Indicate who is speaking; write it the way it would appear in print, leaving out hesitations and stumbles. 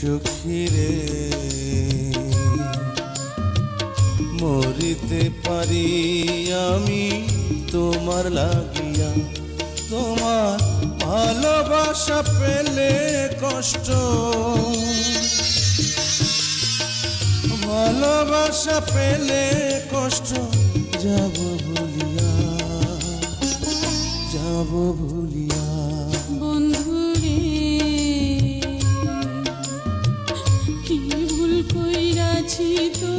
Speaker 1: সখী রে মরিতে পারি আমি তোমার লাগিয়া, তোমার ভালোবাসা পেলে কষ্ট, ভালোবাসা পেলে কষ্ট যাব ভুলিয়া, যাব ভুলিয়া।
Speaker 2: বন্ধুরে কি ভুল কইরাছি তো